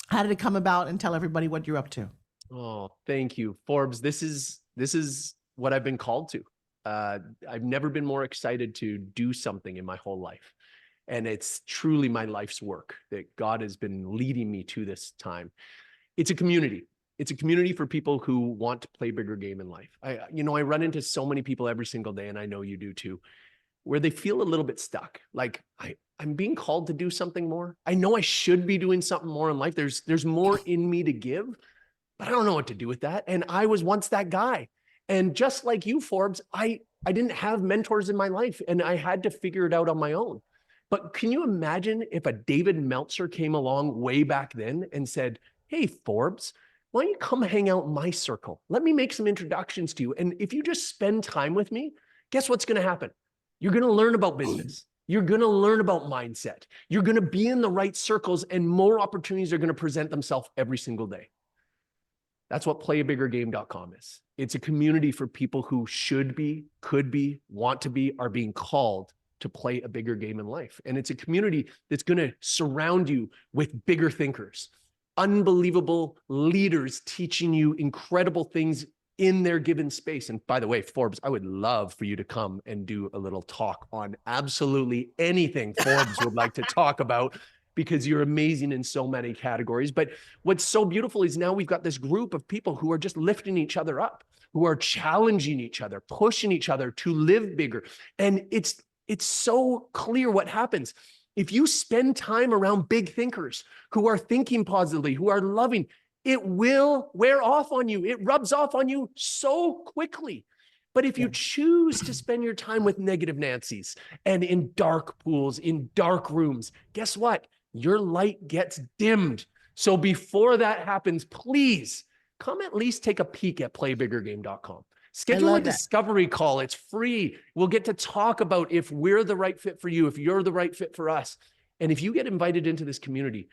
How did it come about? And tell everybody what you're up to. Oh, thank you, Forbes. This is what I've been called to. I've never been more excited to do something in my whole life. And it's truly my life's work that God has been leading me to this time. It's a community. It's a community for people who want to play bigger game in life. I run into so many people every single day, and I know you do too, where they feel a little bit stuck. Like I'm being called to do something more. I know I should be doing something more in life. There's more in me to give, but I don't know what to do with that. And I was once that guy. And just like you, Forbes, I didn't have mentors in my life, and I had to figure it out on my own. But can you imagine if a David Meltzer came along way back then and said, hey, Forbes, why don't you come hang out in my circle? Let me make some introductions to you. And if you just spend time with me, guess what's going to happen? You're going to learn about business. You're going to learn about mindset. You're going to be in the right circles, and more opportunities are going to present themselves every single day. That's what playabiggergame.com is. It's a community for people who should be, could be, want to be, are being called to play a bigger game in life. And it's a community that's going to surround you with bigger thinkers, unbelievable leaders teaching you incredible things in their given space. And by the way, Forbes, I would love for you to come and do a little talk on absolutely anything Forbes would like to talk about, because you're amazing in so many categories. But what's so beautiful is now we've got this group of people who are just lifting each other up, who are challenging each other, pushing each other to live bigger. And it's so clear what happens. If you spend time around big thinkers who are thinking positively, who are loving, it will wear off on you. It rubs off on you so quickly. But if you choose to spend your time with negative Nancy's and in dark pools, in dark rooms, guess what? Your light gets dimmed. So before that happens, please come at least take a peek at playbiggergame.com. Schedule a discovery call. It's free. We'll get to talk about if we're the right fit for you, if you're the right fit for us. And if you get invited into this community,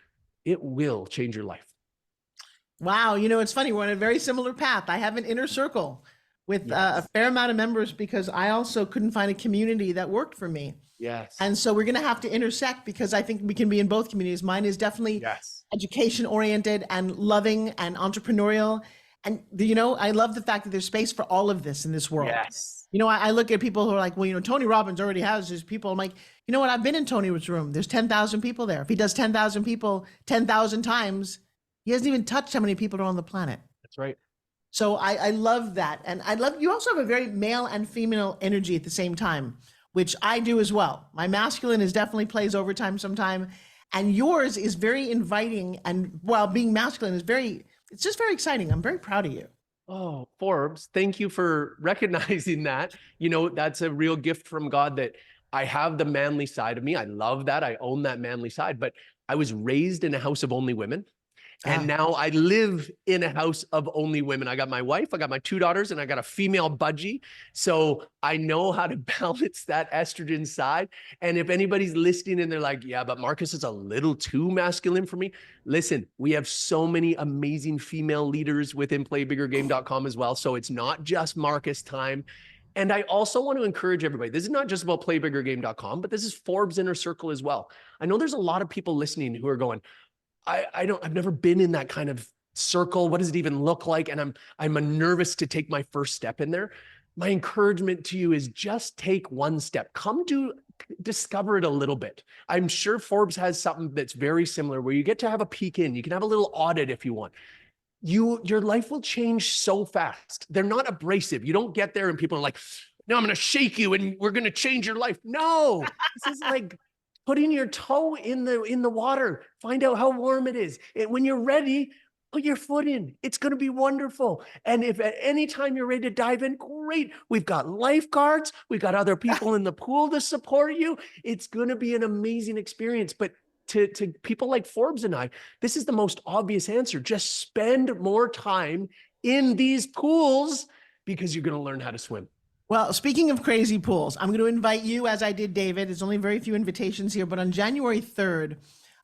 it will change your life. Wow. It's funny. We're on a very similar path. I have an inner circle with a fair amount of members because I also couldn't find a community that worked for me. Yes. And so we're going to have to intersect because I think we can be in both communities. Mine is definitely education oriented and loving and entrepreneurial. And, I love the fact that there's space for all of this in this world. Yes. I look at people who are like, well, Tony Robbins already has his people. I'm like, you know what? I've been in Tony's room. There's 10,000 people there. If he does 10,000 people 10,000 times, he hasn't even touched how many people are on the planet. That's right. So I love that. And you also have a very male and female energy at the same time, which I do as well. My masculine definitely plays overtime sometime. And yours is very inviting. And while being masculine it's just very exciting. I'm very proud of you. Oh, Forbes, thank you for recognizing that. That's a real gift from God that I have the manly side of me. I love that. I own that manly side, but I was raised in a house of only women. And now I live in a house of only women. I got my wife, I got my 2 daughters, and I got a female budgie. So I know how to balance that estrogen side. And if anybody's listening and they're like, yeah, but Marcus is a little too masculine for me. Listen, we have so many amazing female leaders within playbiggergame.com as well. So it's not just Marcus time. And I also want to encourage everybody. This is not just about playbiggergame.com, but this is Forbes Inner Circle as well. I know there's a lot of people listening who are going, I've never been in that kind of circle. What does it even look like? And I'm nervous to take my first step in there. My encouragement to you is just take one step. Come to discover it a little bit. I'm sure Forbes has something that's very similar where you get to have a peek in. You can have a little audit if you want. Your life will change so fast. They're not abrasive. You don't get there and people are like, no, I'm going to shake you and we're going to change your life. No, this is like putting your toe in the water, find out how warm it is. And when you're ready, put your foot in. It's going to be wonderful. And if at any time you're ready to dive in, great. We've got lifeguards. We've got other people in the pool to support you. It's going to be an amazing experience. But to people like Forbes and I, this is the most obvious answer. Just spend more time in these pools because you're going to learn how to swim. Well, speaking of crazy pools, I'm going to invite you, as I did David. There's only very few invitations here, but on January 3rd,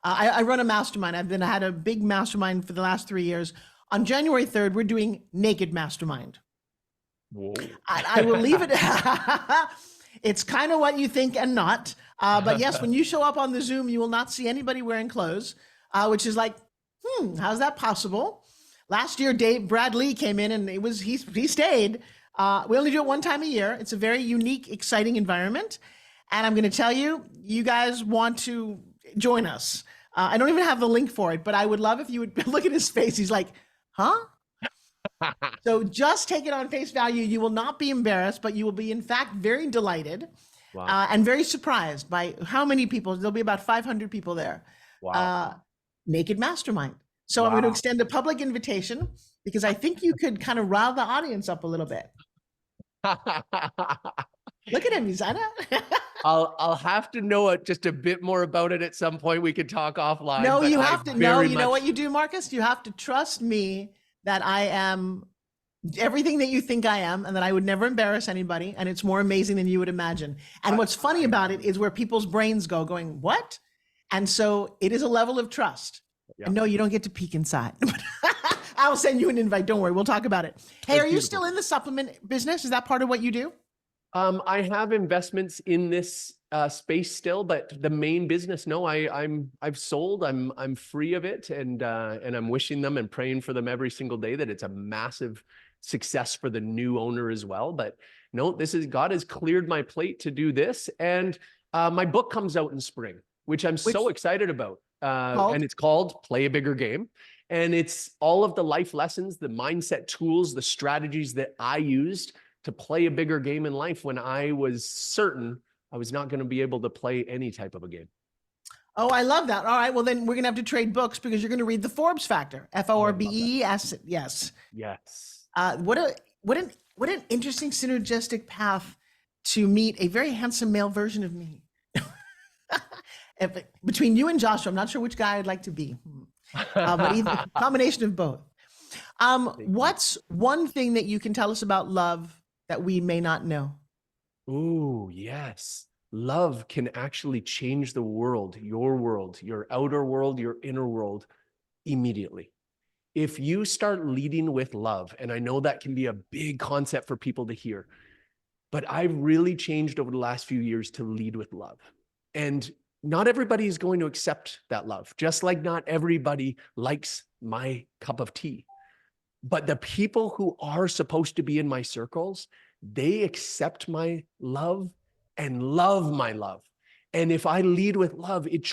I run a mastermind. I had a big mastermind for the last 3 years. On January 3rd, we're doing Naked Mastermind. Whoa. I will leave it. It's kind of what you think and not. But yes, when you show up on the Zoom, you will not see anybody wearing clothes, which is like, how's that possible? Last year, Brad Lee came in and he stayed. We only do it one time a year. It's a very unique, exciting environment. And I'm going to tell you, you guys want to join us. I don't even have the link for it, but I would love if you would look at his face. He's like, huh? So just take it on face value. You will not be embarrassed, but you will be, in fact, very delighted. Wow. And very surprised by how many people. There'll be about 500 people there. Wow. Naked Mastermind. So I'm going to extend a public invitation because I think you could kind of rile the audience up a little bit. Look at him, Isana. I'll have to know just a bit more about it at some point. We could talk offline. No, you have to. No, you know much... what you do, Marcus? You have to trust me that I am everything that you think I am and that I would never embarrass anybody. And it's more amazing than you would imagine. And what's funny about it is where people's brains going, what? And so it is a level of trust. Yeah. And no, you don't get to peek inside. I'll send you an invite. Don't worry. We'll talk about it. Hey, are you still in the supplement business? Is that part of what you do? I have investments in this space still, but the main business, no, I've sold. I'm free of it, and I'm wishing them and praying for them every single day that it's a massive success for the new owner as well. But no, God has cleared my plate to do this, and my book comes out in spring, which I'm so excited about. And it's called Play a Bigger Game. And it's all of the life lessons, the mindset tools, the strategies that I used to play a bigger game in life when I was certain I was not going to be able to play any type of a game. Oh, I love that. All right. Well, then we're going to have to trade books because you're going to read the Forbes Factor. Forbes. Yes. Yes. What an interesting synergistic path to meet a very handsome male version of me. Between you and Joshua, I'm not sure which guy I'd like to be, but either combination of both. What's one thing that you can tell us about love that we may not know? Oh, yes. Love can actually change the world, your outer world, your inner world immediately. If you start leading with love, and I know that can be a big concept for people to hear, but I've really changed over the last few years to lead with love. And not everybody is going to accept that love, just like not everybody likes my cup of tea. But the people who are supposed to be in my circles, they accept my love and love my love. And if I lead with love, it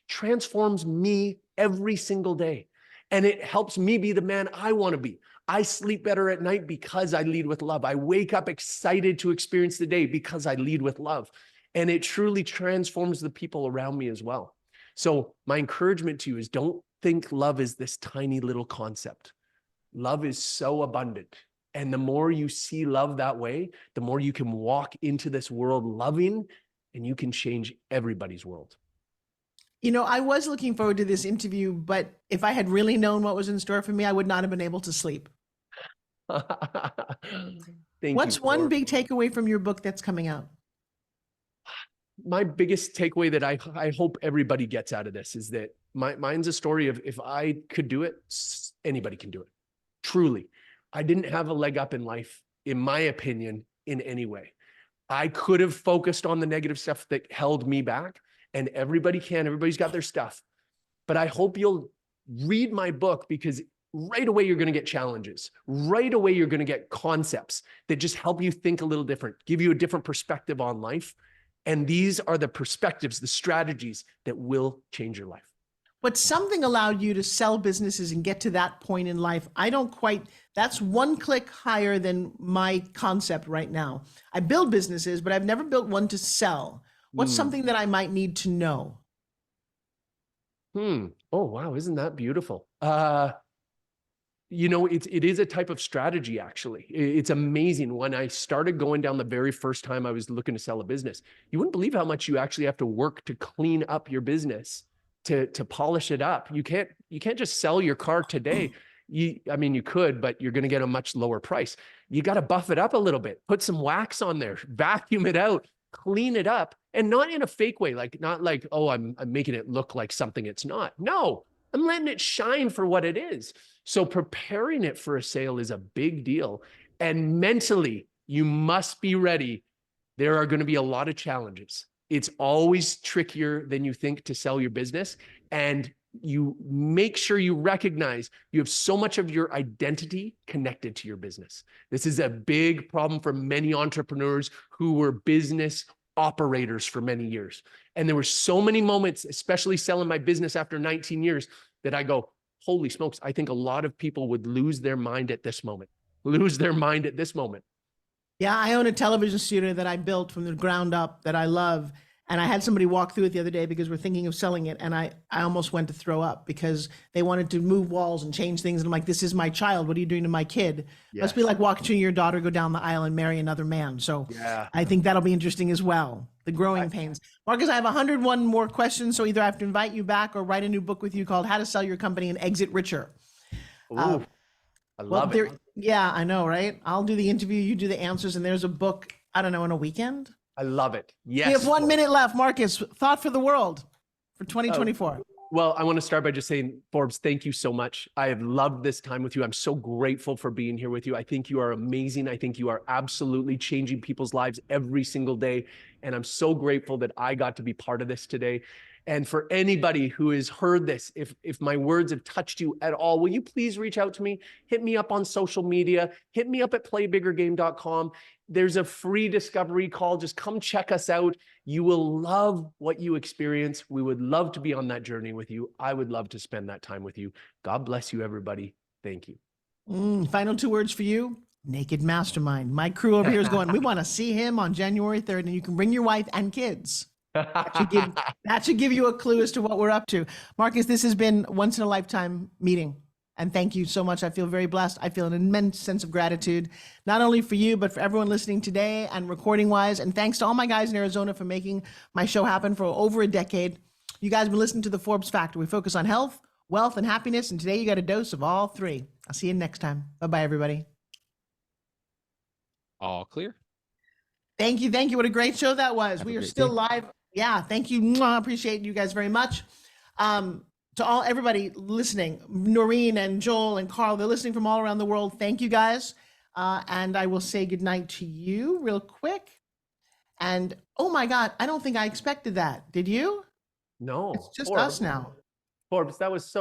transforms me every single day. And it helps me be the man I want to be. I sleep better at night because I lead with love. I wake up excited to experience the day because I lead with love. And it truly transforms the people around me as well. So my encouragement to you is don't think love is this tiny little concept. Love is so abundant. And the more you see love that way, the more you can walk into this world loving, and you can change everybody's world. You know, I was looking forward to this interview, but if I had really known what was in store for me, I would not have been able to sleep. What's one big takeaway from your book that's coming out? My biggest takeaway that I hope everybody gets out of this is that mine's a story of if I could do it, anybody can do it. Truly. I didn't have a leg up in life, in my opinion, in any way. I could have focused on the negative stuff that held me back, and everybody's got their stuff. But I hope you'll read my book because right away you're going to get challenges. Right away you're going to get concepts that just help you think a little different, give you a different perspective on life. And these are the perspectives, the strategies that will change your life. But something allowed you to sell businesses and get to that point in life. That's one click higher than my concept right now. I build businesses, but I've never built one to sell. What's something that I might need to know? Oh, wow. Isn't that beautiful? It is a type of strategy, actually. It's amazing. When I started going down the very first time I was looking to sell a business, you wouldn't believe how much you actually have to work to clean up your business, to polish it up. You can't just sell your car today. You could, but you're going to get a much lower price. You got to buff it up a little bit, put some wax on there, vacuum it out, clean it up, and not in a fake way, like not like, oh, I'm making it look like something it's not. No, I'm letting it shine for what it is. So preparing it for a sale is a big deal. And mentally, you must be ready. There are going to be a lot of challenges. It's always trickier than you think to sell your business. And you make sure you recognize you have so much of your identity connected to your business. This is a big problem for many entrepreneurs who were business operators for many years. And there were so many moments, especially selling my business after 19 years, that I go, holy smokes, I think a lot of people would lose their mind at this moment. Yeah, I own a television studio that I built from the ground up that I love. And I had somebody walk through it the other day because we're thinking of selling it. And I almost went to throw up because they wanted to move walls and change things. And I'm like, this is my child. What are you doing to my kid? Must be like watching your daughter go down the aisle and marry another man. So I think that'll be interesting as well. The growing pains. Marcus, I have 101 more questions. So either I have to invite you back or write a new book with you called How to Sell Your Company and Exit Richer. Ooh, I love it. Yeah, I know, right? I'll do the interview. You do the answers. And there's a book, I don't know, in a weekend. I love it. Yes. We have 1 minute left. Marcus, thought for the world for 2024. Well, I want to start by just saying, Forbes, thank you so much. I have loved this time with you. I'm so grateful for being here with you. I think you are amazing. I think you are absolutely changing people's lives every single day. And I'm so grateful that I got to be part of this today. And for anybody who has heard this, if my words have touched you at all, will you please reach out to me? Hit me up on social media. Hit me up at playbiggergame.com. There's a free discovery call. Just come check us out. You will love what you experience. We would love to be on that journey with you. I would love to spend that time with you. God bless you, everybody. Thank you. Final 2 words for you. Naked Mastermind. My crew over here is going, we want to see him on January 3rd, and you can bring your wife and kids. That should give you a clue as to what we're up to. Marcus, this has been once in a lifetime meeting. And thank you so much. I feel very blessed. I feel an immense sense of gratitude, not only for you, but for everyone listening today and recording wise. And thanks to all my guys in Arizona for making my show happen for over a decade. You guys have been listening to the Forbes Factor. We focus on health, wealth, and happiness. And today you got a dose of all 3. I'll see you next time. Bye-bye, everybody. All clear. Thank you. Thank you. What a great show that was. We are still live. Yeah. Thank you. Mwah, appreciate you guys very much. To everybody listening, Noreen and Joel and Carl, they're listening from all around the world. Thank you guys. And I will say goodnight to you real quick. And oh my God, I don't think I expected that. Did you? No. It's just Forbes. us now. Forbes, that was so